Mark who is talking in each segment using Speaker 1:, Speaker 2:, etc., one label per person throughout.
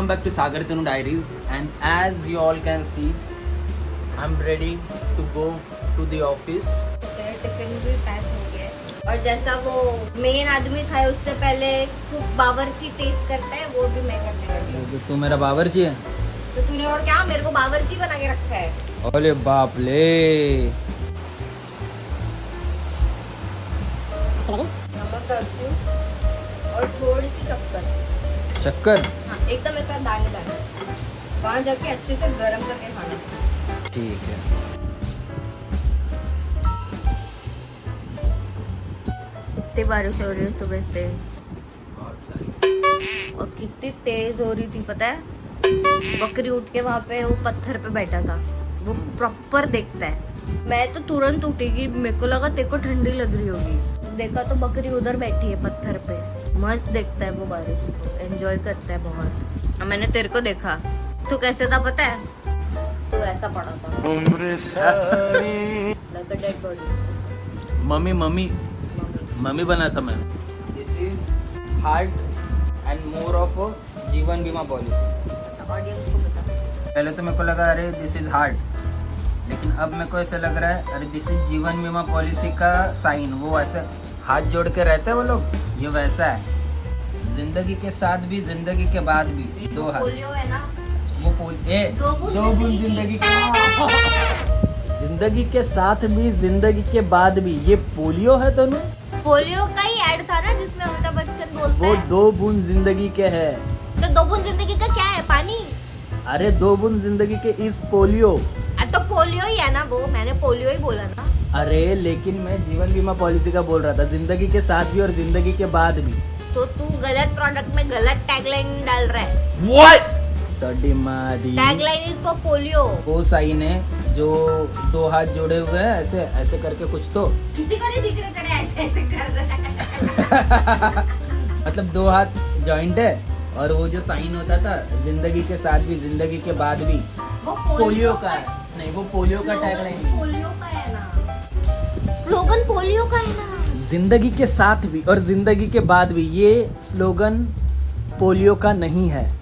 Speaker 1: Welcome back to Sagar Tanu Diaries, and as you all can see, I'm ready to go to the office.
Speaker 2: Tiffin भी pack हो गया है और जैसा वो मेन आदमी खाए उससे पहले कुक बावर्ची टेस्ट करता है वो भी मैं करने लगी हूँ।
Speaker 1: तू मेरा बावर्ची है?
Speaker 2: तो तूने और क्या मेरे को बावर्ची बना के रखा है?
Speaker 1: अरे बाप ले।
Speaker 2: नमक डालती हूँ और थोड़ी सी शक्कर।
Speaker 1: शक्कर?
Speaker 2: हाँ, एकदम ऐसा दाने दाने। वहाँ जाके अच्छे से गरम करके खाना।
Speaker 1: ठीक है।
Speaker 2: कितनी बारिश हो रही है सुबह से और कितनी तेज हो रही थी पता है? बकरी उठ के वहाँ पे वो पत्थर पे बैठा था, वो प्रॉपर देखता है। मैं तो तुरंत उठेगी, मेरे को लगा तेरे को ठंडी लग रही होगी, देखा तो बकरी उधर बैठी है पत्थर पे, मस्त देखता है वो बारिश को, एंजॉय करता है बहुत। मैंने तेरे को देखा, तू कैसे था पता है? तू ऐसा पड़ा था like a dead body।
Speaker 1: Mummy mummy mummy बना था मैं। This is heart and more of जीवन बीमा पॉलिसी।
Speaker 2: ऑडियंस को बता।
Speaker 1: पहले तो मेरे को लगा अरे दिस इज हार्ट, लेकिन अब मेरे को ऐसा लग रहा है अरे दिस इज जीवन बीमा पॉलिसी का साइन। वो ऐसे हाथ जोड़ के रहते हैं वो लोग, ये वैसा है। जिंदगी के साथ भी जिंदगी के बाद भी दो हाथ।
Speaker 2: पोलियो है ना?
Speaker 1: वो दो बूंद जिंदगी जिंदगी के साथ भी जिंदगी के बाद भी, ये पोलियो है तनु?
Speaker 2: पोलियो का ही ऐड था ना जिसमें अमिताभ बच्चन बोलता
Speaker 1: वो
Speaker 2: है
Speaker 1: दो बूंद जिंदगी के है।
Speaker 2: तो दो बूंद जिंदगी का क्या है? पानी।
Speaker 1: अरे दो बूंद जिंदगी के इस पोलियो।
Speaker 2: तो पोलियो ही है ना वो, मैंने पोलियो ही बोला ना।
Speaker 1: अरे लेकिन मैं जीवन बीमा पॉलिसी का बोल रहा था, जिंदगी के साथ भी और जिंदगी के बाद भी।
Speaker 2: तो तू गलत प्रोडक्ट में गलत टैगलाइन डाल रहा है।
Speaker 1: What? Modi.
Speaker 2: Tagline is for polio.
Speaker 1: वो साइन है जो दो हाथ जोड़े हुए हैं ऐसे ऐसे करके कुछ तो।
Speaker 2: किसी को नहीं दिख रहा तेरे ऐसे ऐसे कर रहा है।
Speaker 1: मतलब दो हाथ जॉइंट है और वो जो साइन होता था जिंदगी के साथ भी जिंदगी के बाद भी,
Speaker 2: वो
Speaker 1: पोलियो का है। नहीं, वो पोलियो का टैगलाइन है।
Speaker 2: पोलियो का है ना, स्लोगन पोलियो का है ना।
Speaker 1: जिंदगी के साथ भी और जिंदगी के बाद भी, ये स्लोगन पोलियो का नहीं है।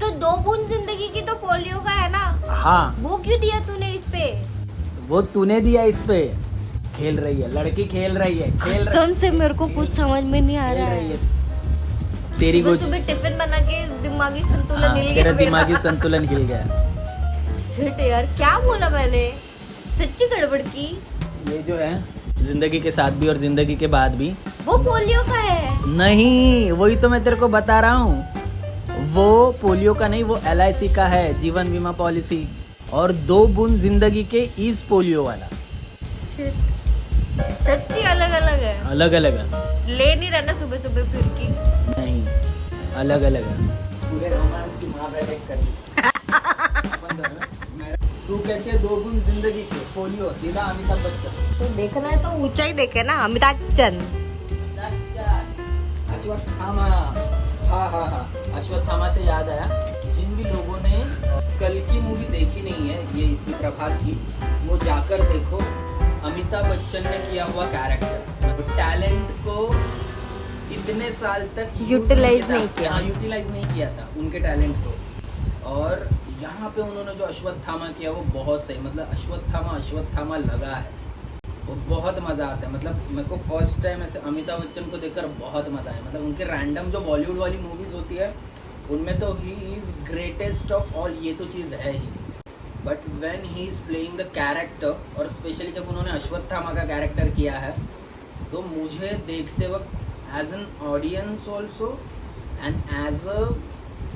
Speaker 2: तो दो बूंद जिंदगी की तो पोलियो का है ना।
Speaker 1: हाँ,
Speaker 2: वो क्यों दिया तूने इस पे?
Speaker 1: वो तूने दिया इस पे। खेल रही है लड़की, खेल रही है,
Speaker 2: कसम से मेरे को कुछ समझ में नहीं आ रहा है।
Speaker 1: तेरी कुछ
Speaker 2: सुबह टिफिन बना के दिमागी संतुलन
Speaker 1: हाँ,
Speaker 2: हिल गया
Speaker 1: तेरा
Speaker 2: मेरा।
Speaker 1: दिमागी संतुलन हिल गया।
Speaker 2: शिट यार, क्या बोला मैंने? सच्ची गड़बड़ की।
Speaker 1: ये जो है जिंदगी के साथ भी और जिंदगी के बाद भी,
Speaker 2: वो पोलियो का है।
Speaker 1: नहीं, वही तो मैं तेरे को बता रहा हूँ। वो पोलियो का नहीं, वो LIC का है, जीवन बीमा पॉलिसी। और दो बूंद जिंदगी के इज पोलियो वाला।
Speaker 2: शिट, सच्ची अलग अलग है।
Speaker 1: अलग अलग है।
Speaker 2: ले नहीं रहना सुबह सुबह फिर की।
Speaker 1: नहीं, अलग अलग है। पूरे रोमांस की माँ प्रेडिक्ट कर दी। तू कहते हैं दो बूंद जिंदगी के, पोलियो सीधा अमिताभ बच्चन।
Speaker 2: तो देखना है तो ऊंचा ही देखे ना, अमिताभ बच्चन।
Speaker 1: अश्वत्थामा। हाँ, अश्वत्थामा से याद आया, जिन भी लोगों ने कल की मूवी देखी नहीं है, ये इसकी प्रभास की, वो जाकर देखो। अमिताभ बच्चन ने किया हुआ कैरेक्टर, टैलेंट को इतने साल तक
Speaker 2: यूटिलाइज नहीं
Speaker 1: किया था उनके टैलेंट को। और यहाँ पे उन्होंने जो अश्वत्थामा किया वो बहुत सही, मतलब अश्वत्थामा लगा है, वो बहुत मज़ा आता है। मतलब मेरे को फर्स्ट टाइम ऐसे अमिताभ बच्चन को देखकर बहुत मज़ा आया। मतलब उनके रैंडम जो बॉलीवुड वाली मूवीज़ होती है उनमें तो he is greatest of all, ये तो चीज़ है ही। But when he is playing the character, और स्पेशली जब उन्होंने अश्वत्थामा का कैरेक्टर किया है, तो मुझे देखते वक्त as an audience also and as a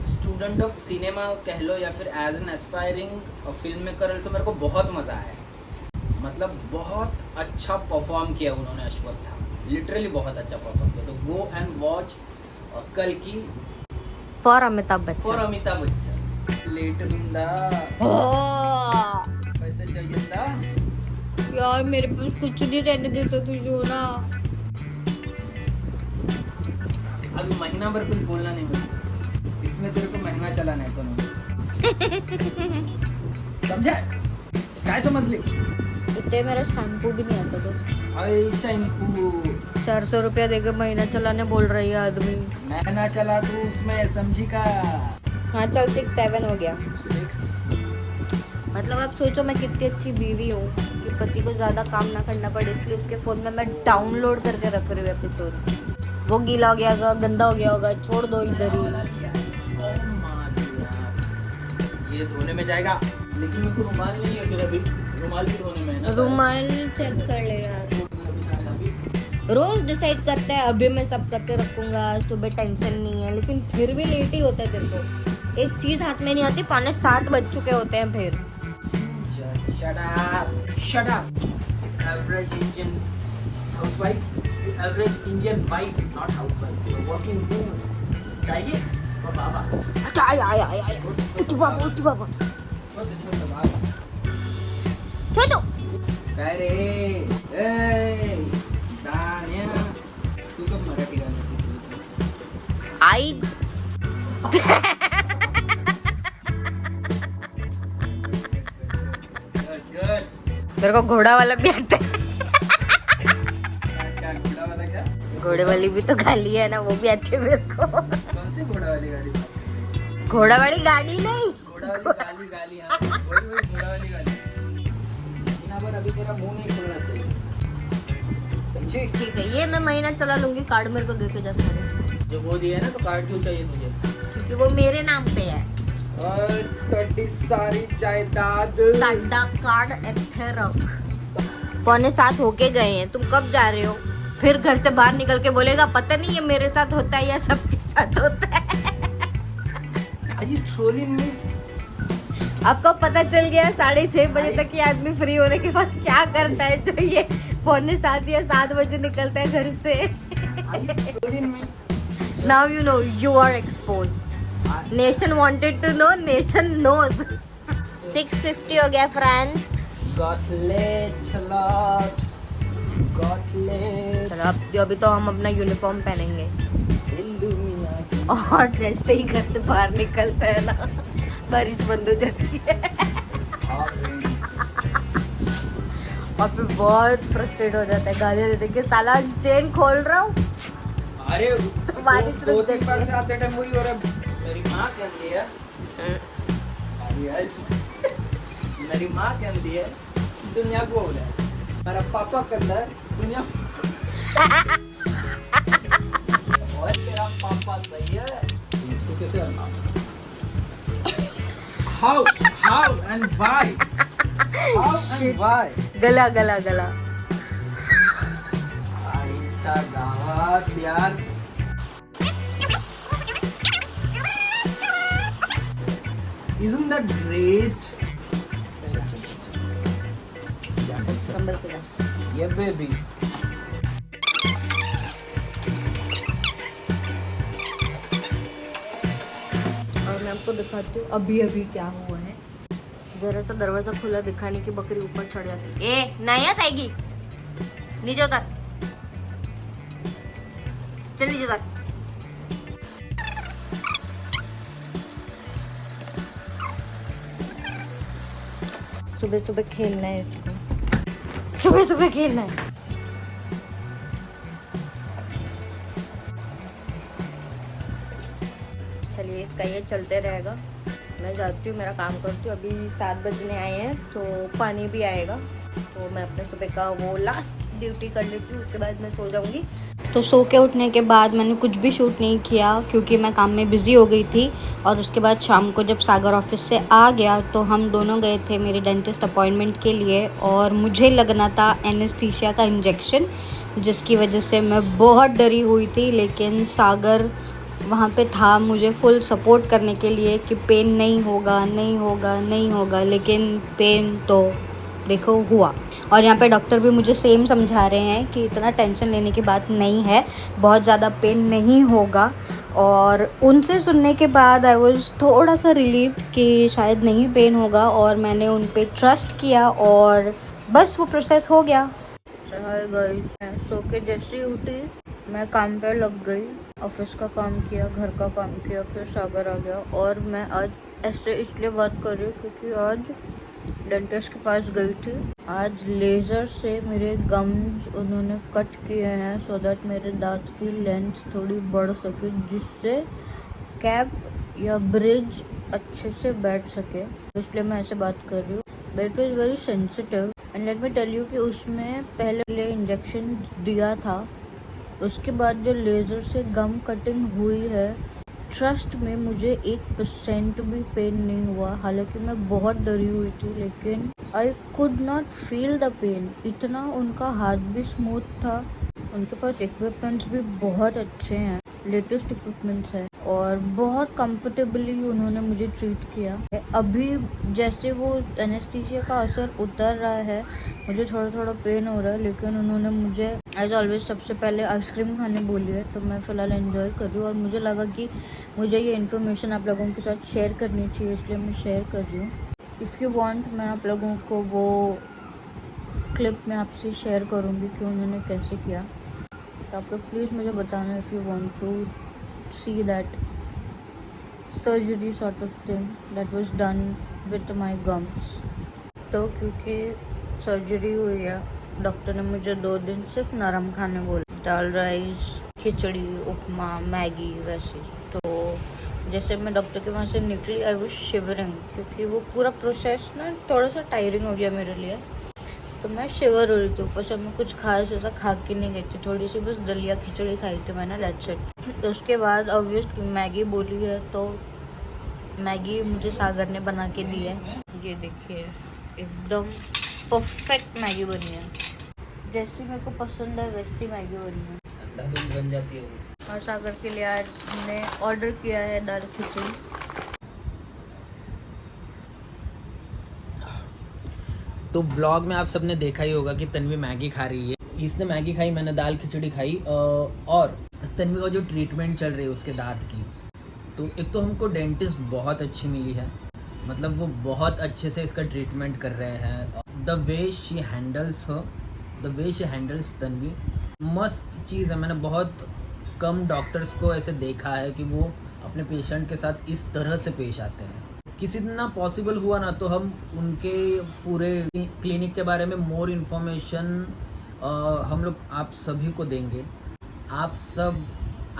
Speaker 1: student of cinema कह लो, या फिर as an aspiring film maker से, मेरे को बहुत मज़ा आया। मतलब बहुत अच्छा परफॉर्म किया उन्होंने अश्वत्थामा, लिटरली बहुत अच्छा परफॉर्म किया। तो गो एंड वॉच कल की
Speaker 2: फॉर अमिताभ
Speaker 1: बच्चन। लेट बिंदा पैसे चाहिए था
Speaker 2: यार, मेरे पास कुछ नहीं रहने देता तुझे ना।
Speaker 1: अभी महीना भर कुछ बोलना नहीं मुझे, इसमें तेरे को महीना चलाना है तो समझा? क्या समझ ली?
Speaker 2: इतने मेरा शैम्पू भी नहीं आता दोस्त।
Speaker 1: शैम्पू
Speaker 2: 400 रुपया देकर महीना चलाने बोल रही है आदमी।
Speaker 1: महीना चला तू उसमें, समझी का?
Speaker 2: हाँ चल 6-7 हो गया।
Speaker 1: 6।
Speaker 2: मतलब आप सोचो मैं कितनी अच्छी बीवी हूँ कि पति को ज्यादा काम ना करना पड़े, इसलिए उसके फोन में मैं डाउनलोड करके रख रही हूँ एपिसोड। वो गीला हो गया होगा, गंदा हो गया होगा, छोड़ दो इधर ही।
Speaker 1: ये धोने में जाएगा, लेकिन मेरे को रुमाल नहीं है फिर अभी। रुमाल भी धोने में है ना।
Speaker 2: रुमाल चेक कर ले यार। रोज डिसाइड करता है अभी मैं सब करके रखूंगा, सुबह टेंशन नहीं है, लेकिन फिर भी लेट ही होता है तेरे को। एक चीज हाथ में नहीं आती, 6:45 बज चुके होते हैं फिर।
Speaker 1: Just shut up. Shut up. Average Indian housewife. Average Indian wife, not housewife. You're working woman. चाहिए? वो बाबा.
Speaker 2: आय उठ बाबा उठ बाबा।
Speaker 1: छोड़ बाबा.
Speaker 2: छोटू
Speaker 1: काय रे? ए, दान्या. तू कब मराठी गाणं शिकली?
Speaker 2: आई
Speaker 1: Good.
Speaker 2: मेरे को घोड़ा वाला भी आता है।
Speaker 1: क्या घोड़ा वाला क्या?
Speaker 2: घोड़े वाली भी तो गाली है ना, वो भी आती है मेरे को।
Speaker 1: कौन सी घोड़ा वाली गाड़ी?
Speaker 2: घोड़ा वाली गाड़ी नहीं,
Speaker 1: घोड़ा वाली गाली हाँ, वही घोड़ा वाली गाली। यहाँ पर अभी तेरा मुंह नहीं खुलना चाहिए, समझी?
Speaker 2: ठीक है ये मैं महीना चला लूंगी। कार्ड मेरे को देके जा सारे,
Speaker 1: जो वो दिया है ना, तो कार्ड क्यों चाहिए तुझे?
Speaker 2: क्योंकि वो मेरे नाम पे है।
Speaker 1: और थोड़ी सारी जायदाद।
Speaker 2: साडा कार्ड इत्थे रख। 6:45 होके गए हैं, तुम कब जा रहे हो? फिर घर से बाहर निकल के बोलेगा पता नहीं ये मेरे साथ होता है या सबके साथ होता है।
Speaker 1: Are you trolling me?
Speaker 2: आपको पता चल गया 6:30 बजे तक ये आदमी फ्री होने के बाद क्या करता है, जो ये 6:45 या 7 बजे निकलता है घर से।
Speaker 1: Are you trolling me?
Speaker 2: Now you know, you are exposed. Nation wanted to know, nation knows. 6:50 हो गया friends.
Speaker 1: Got late a lot. Got late.
Speaker 2: चलो अब अभी तो हम अपना यूनिफॉर्म पहनेंगे,
Speaker 1: Illuminati.
Speaker 2: और जैसे ही घर से बाहर निकलता है ना, बारिश बंद हो जाती है और फिर बहुत फ्रस्ट्रेट हो जाता है, गालियाँ दे दे के साला चेन खोल रहा हूँ।
Speaker 1: अरे
Speaker 2: बारिश
Speaker 1: दो
Speaker 2: रुक
Speaker 1: तीन
Speaker 2: जाती
Speaker 1: बार
Speaker 2: है।
Speaker 1: से आते टाइम वही हो रहा है। मेरी माँ कहती है, मेरी माँ कहती है दुनिया को हो रहा है, मेरा पापा कहता है दुनिया और तेरा पापा सही है। इसको कैसे करना? How and why? How and why?
Speaker 2: गला गला गला।
Speaker 1: आईच्या गावात यार Isn't that great?
Speaker 2: संभल के जा।
Speaker 1: Yeah, baby.
Speaker 2: और मैं आपको दिखाती हूँ अभी अभी क्या हुआ है। जरा सा दरवाजा खुला दिखाने की बकरी ऊपर चढ़ जाती। ए नहीं आएगी, नीचे उतर, चल नीचे उतर। सुबह सुबह खेलना है इसको, सुबह सुबह खेलना है। चलिए इसका ये चलते रहेगा, मैं जाती हूँ, मेरा काम करती हूँ। अभी 7 बजने आए हैं तो पानी भी आएगा, तो मैं अपने सुबह का वो लास्ट ड्यूटी कर लेती हूँ, उसके बाद मैं सो जाऊँगी। तो सो के उठने के बाद मैंने कुछ भी शूट नहीं किया क्योंकि मैं काम में बिज़ी हो गई थी। और उसके बाद शाम को जब सागर ऑफिस से आ गया तो हम दोनों गए थे मेरी डेंटिस्ट अपॉइंटमेंट के लिए, और मुझे लगना था एनेस्थीसिया का इंजेक्शन, जिसकी वजह से मैं बहुत डरी हुई थी। लेकिन सागर वहाँ पे था मुझे फुल सपोर्ट करने के लिए कि पेन नहीं होगा नहीं होगा नहीं होगा, लेकिन पेन तो देखो हुआ। और यहाँ पे डॉक्टर भी मुझे सेम समझा रहे हैं कि इतना टेंशन लेने की बात नहीं है, बहुत ज़्यादा पेन नहीं होगा। और उनसे सुनने के बाद आई वाज थोड़ा सा रिलीव कि शायद नहीं पेन होगा, और मैंने उन पे ट्रस्ट किया और बस वो प्रोसेस हो गया। मैं सो के जैसे ही उठी मैं काम पे लग गई, ऑफिस का काम किया, घर का काम किया, फिर सागर आ गया। और मैं आज ऐसे इसलिए बात कर रही हूँ क्योंकि आज डेंटिस्ट के पास गई थी। आज लेज़र से मेरे गम्स उन्होंने कट किए हैं सो दैट मेरे दांत की लेंथ थोड़ी बढ़ सके, जिससे कैप या ब्रिज अच्छे से बैठ सके, इसलिए मैं ऐसे बात कर रही हूँ। Bed is very sensitive and let me tell you कि उसमें पहले इंजेक्शन दिया था, उसके बाद जो लेज़र से गम कटिंग हुई है, ट्रस्ट में मुझे 1% भी पेन नहीं हुआ। हालांकि मैं बहुत डरी हुई थी, लेकिन I could not feel the pain. इतना उनका हाथ भी स्मूथ था, उनके पास इक्विपमेंट्स भी बहुत अच्छे हैं, लेटेस्ट इक्विपमेंट्स है, और बहुत कंफर्टेबली उन्होंने मुझे ट्रीट किया। अभी जैसे वो एनेस्थीसिया का असर उतर रहा है, मुझे थोड़ा थोड़ा पेन हो रहा है, लेकिन उन्होंने मुझे एज ऑलवेज सबसे पहले आइसक्रीम खाने बोली है, तो मैं फ़िलहाल एंजॉय कर रही हूँ। और मुझे लगा कि मुझे ये इन्फॉर्मेशन आप लोगों के साथ शेयर करनी चाहिए, इसलिए मैं शेयर कर रही हूँ। इफ़ यू वांट, मैं आप लोगों को वो क्लिप में आपसे शेयर करूँगी कि उन्होंने कैसे किया। तो आप लोग प्लीज़ मुझे बताना if you want to see that surgery sort of thing that was done with my gums. तो क्योंकि सर्जरी हुई है, डॉक्टर ने मुझे 2 दिन सिर्फ नरम खाने बोला, दाल राइस, खिचड़ी, उपमा, मैगी वैसे। तो जैसे मैं डॉक्टर के वहाँ से निकली, आई वाज शिवरिंग, क्योंकि वो पूरा प्रोसेस ना थोड़ा सा टायरिंग हो गया मेरे लिए। तो मैं शिवर हो रही थी, ऊपर से मैं कुछ खास ऐसा खा के नहीं गई थी, थोड़ी सी बस दलिया खिचड़ी खाई थी मैंने, दैट्स इट। तो उसके बाद ऑब्वियसली मैगी बोली है, तो मैगी मुझे सागर ने बना के दी है। ये देखिए, एकदम परफेक्ट मैगी बनी है, जैसी मेरे को पसंद है वैसी मैगी बनी है।
Speaker 1: अंधाधुंध बन जाती है वो।
Speaker 2: और सागर के लिए आज हमने ऑर्डर किया है दाल खिचड़ी।
Speaker 1: तो ब्लॉग में आप सबने देखा ही होगा कि तन्वी मैगी खा रही है, इसने मैगी खाई, मैंने दाल खिचड़ी खाई। और तन्वी का जो ट्रीटमेंट चल रही है उसके दांत की, तो एक तो हमको डेंटिस्ट बहुत अच्छी मिली है, मतलब वो बहुत अच्छे से इसका ट्रीटमेंट कर रहे हैं। The way she handles Tanvi, मस्त चीज़ है। मैंने बहुत कम डॉक्टर्स को ऐसे देखा है कि वो अपने पेशेंट के साथ इस तरह से पेश आते हैं। किसी दिन ना पॉसिबल हुआ ना, तो हम उनके पूरे क्लिनिक के बारे में मोर इन्फॉर्मेशन हम लोग आप सभी को देंगे। आप सब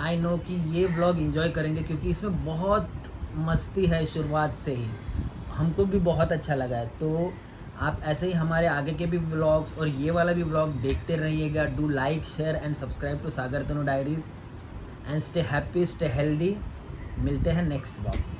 Speaker 1: आई नो कि ये व्लॉग एंजॉय करेंगे, क्योंकि इसमें बहुत मस्ती है शुरुआत से ही, हमको भी बहुत अच्छा लगा है। तो आप ऐसे ही हमारे आगे के भी व्लॉग्स और ये वाला भी व्लॉग देखते रहिएगा। Do like, share and subscribe to Sagar Tanu diaries and stay happy, stay healthy. मिलते हैं नेक्स्ट व्लॉग।